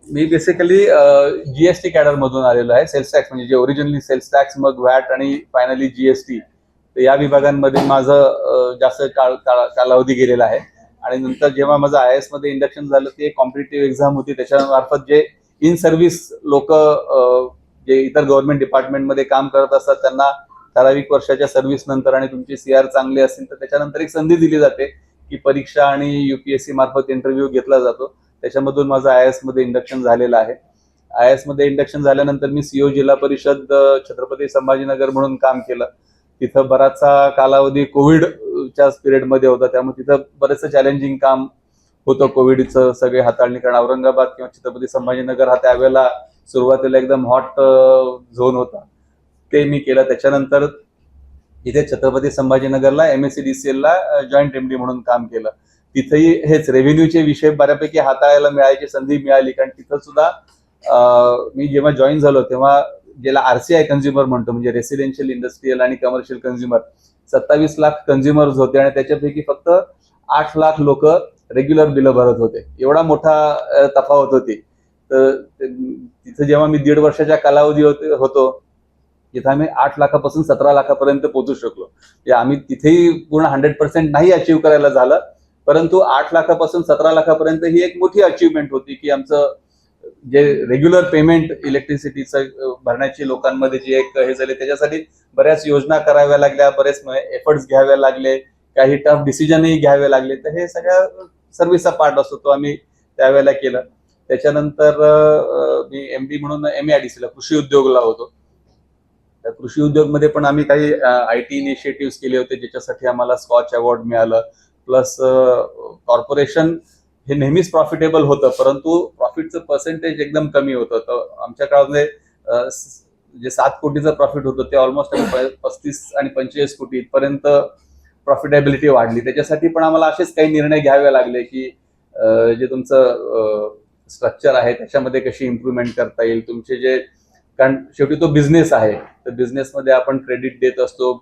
मी basically GST cadre मधून आलेलो आहे. सेल्स टॅक्स म्हणजे जे ओरिजिनली सेल्स टॅक्स, मग व्हॅट आणि फायनली जीएसटी, तर या विभागांमध्ये माझं जास्त कालावधी गेलेला आहे. आणि नंतर जेव्हा माझं IAS मध्ये इंडक्शन झालं, ते कॉम्पिटेटिव्ह एक्झाम होती, त्याच्या मार्फत जे इन सर्व्हिस लोक जे इतर गव्हर्नमेंट डिपार्टमेंटमध्ये काम करत असतात त्यांना ठराविक वर्षाच्या सर्व्हिस नंतर आणि तुमची CR चांगली असेल तर त्याच्यानंतर एक संधी दिली जाते की परीक्षा आणि UPSC मार्फत इंटरव्ह्यू घेतला जातो. त्याच्यामधून माझं IAS मध्ये इंडक्शन झालेलं आहे. IAS मध्ये इंडक्शन झाल्यानंतर मी CO जिल्हा परिषद छत्रपती संभाजीनगर म्हणून काम केलं. तिथं बराचसा कालावधी कोविडच्या पिरियडमध्ये होता, त्यामुळे तिथं बरेचसं चॅलेंजिंग काम होतं कोविडचं सगळे हाताळणी. कारण औरंगाबाद किंवा छत्रपती संभाजीनगर हा त्यावेळेला सुरुवातीला एकदम हॉट झोन होता, ते मी केलं. त्याच्यानंतर इथे छत्रपती संभाजीनगरला MSCDCL ला जॉईंट MD म्हणून काम केलं. तिथेही हेच रेव्हेन्यूचे विषय बऱ्यापैकी हाताळायला मिळायची संधी मिळाली. कारण तिथं सुद्धा मी जेव्हा जॉईन झालो तेव्हा ज्याला RCI कन्झ्युमर म्हणतो, म्हणजे रेसिडेन्शियल, इंडस्ट्रियल आणि कमर्शियल कन्झ्युमर, 27 लाख कन्झ्युमर्स होते आणि त्याच्यापैकी फक्त 8 लाख लोक रेग्युलर बिलं भरत होते. एवढा मोठा तफावत होती. तर तिथं जेव्हा मी 1.5 वर्षाच्या कालावधी होतो तिथं आम्ही 8 लाखापासून 17 लाखापर्यंत पोहोचू शकलो. आम्ही तिथेही पूर्ण 100% नाही अचीव्ह करायला झालं, परंतु 8 लाखापासून 17 लाखापर्यंत ही एक मोठी अचीवमेंट होती की आमचं जे रेग्युलर पेमेंट इलेक्ट्रिसिटीचं भरण्याची लोकांमध्ये जे एक हे झाले, त्याच्यासाठी बऱ्याच योजना कराव्या लागल्या, बरेच एफर्ट्स घ्यावे लागले, काही टफ डिसिजनही घ्यावे लागले. तर हे सगळ्या सर्व्हिसचा पार्ट असतो, तो आम्ही त्यावेळेला केला. त्याच्यानंतर मी MD म्हणून MAIDC ला कृषी उद्योगला होतो. त्या कृषी उद्योग मध्ये पण आम्ही काही IT इनिशिएटिव्ह केले होते, ज्याच्यासाठी आम्हाला स्कॉच अवॉर्ड मिळालं. प्लस कॉर्पोरेशन हे नेहमीच प्रॉफिटेबल होतं, परंतु प्रॉफिटचं पर्सेंटेज एकदम कमी होतं. तर आमच्या काळामध्ये जे 7 कोटीचं प्रॉफिट होतं ते ऑलमोस्ट 35 आणि 45 कोटी इथपर्यंत प्रॉफिटेबिलिटी वाढली. त्याच्यासाठी पण आम्हाला असेच काही निर्णय घ्यावे लागले की जे तुमचं स्ट्रक्चर आहे त्याच्यामध्ये कशी इम्प्रुव्हमेंट करता येईल. तुमचे जे, कारण शेवटी तो बिझनेस आहे, तर बिझनेसमध्ये आपण क्रेडिट देत असतो,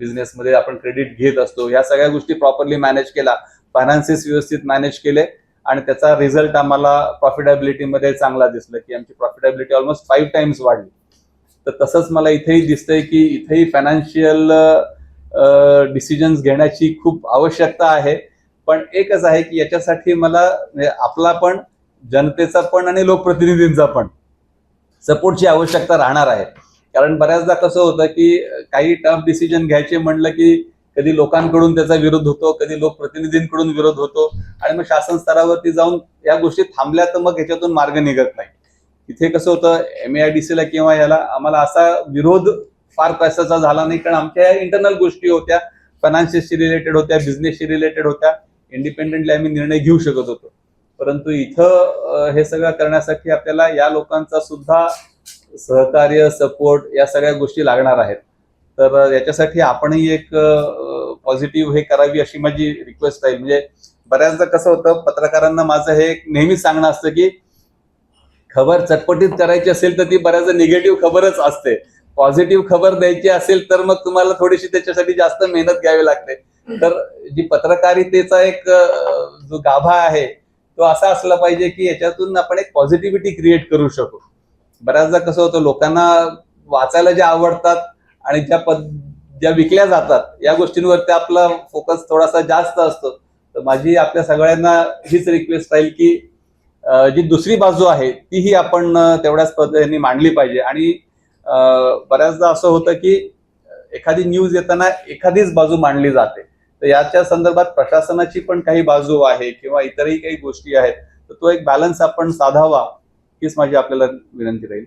बिझनेसमध्ये आपण क्रेडिट घेत असतो. या सगळ्या गोष्टी प्रॉपरली मॅनेज केला, फायनान्सेस व्यवस्थित मॅनेज केले आणि त्याचा रिझल्ट आम्हाला प्रॉफिटेबिलिटीमध्ये चांगला दिसला की आमची प्रॉफिटेबिलिटी ऑलमोस्ट 5 टाइम्स वाढली. तर तसंच मला इथेही दिसतंय की इथेही फायनान्शियल डिसिजन्स घेण्याची खूप आवश्यकता आहे. पण एकच आहे की याच्यासाठी मला आपला पण, जनतेचा पण आणि लोकप्रतिनिधींचा पण सपोर्टची आवश्यकता राहणार आहे. कारण बऱ्याचदा कसं होतं की काही टफ डिसिजन घ्यायचे म्हणलं की कधी लोकांकडून त्याचा विरोध होतो, कधी लोकप्रतिनिधींकडून विरोध होतो आणि मग शासन स्तरावरती जाऊन या गोष्टी थांबल्या तर मग ह्याच्यातून मार्ग निघत नाही. इथे कसं होतं, MAIDC ला किंवा याला आम्हाला असा विरोध फार पैशाचा झाला नाही, कारण आमच्या इंटरनल गोष्टी होत्या, फायनान्सशी रिलेटेड होत्या, बिझनेसशी रिलेटेड होत्या, इंडिपेंडेंटली आम्ही निर्णय घेऊ शकत होतो. परंतु इथं हे सगळं करण्यासाठी आपल्याला या लोकांचा सुद्धा सहकार्य, सपोर्ट, या सगळ्या गोष्टी लागणार आहेत. तर याच्यासाठी आपणही एक पॉझिटिव्ह हे करावी अशी माझी रिक्वेस्ट आहे. म्हणजे बऱ्याचदा कसं होतं, पत्रकारांना माझं हे नेहमीच सांगणं असतं की खबर चटपटीत करायची असेल तर ती बऱ्याचदा निगेटिव्ह खबरच असते. पॉझिटिव्ह खबर द्यायची असेल तर मग तुम्हाला थोडीशी त्याच्यासाठी जास्त मेहनत घ्यावी लागते. तर जी पत्रकारितेचा एक जो गाभा आहे तो असा असला पाहिजे की याच्यातून आपण एक पॉझिटिव्हिटी क्रिएट करू शकू. बऱ्याचदा कसं होतं, लोकांना वाचायला ज्या आवडतात आणि ज्या विकल्या जातात या गोष्टींवरती आपला फोकस थोडासा जास्त असतो. तर माझी आपल्या सगळ्यांना हीच रिक्वेस्ट राहील की जी दुसरी बाजू आहे तीही आपण तेवढ्याच पद्धतीने मांडली पाहिजे. आणि बऱ्याचदा असं होतं की एखादी न्यूज येताना एखादीच बाजू मांडली जाते, तर याच्या संदर्भात प्रशासनाची पण काही बाजू आहे किंवा इतरही काही गोष्टी आहेत, तर तो एक बॅलन्स आपण साधावा हीच माझी आपल्याला विनंती राहील.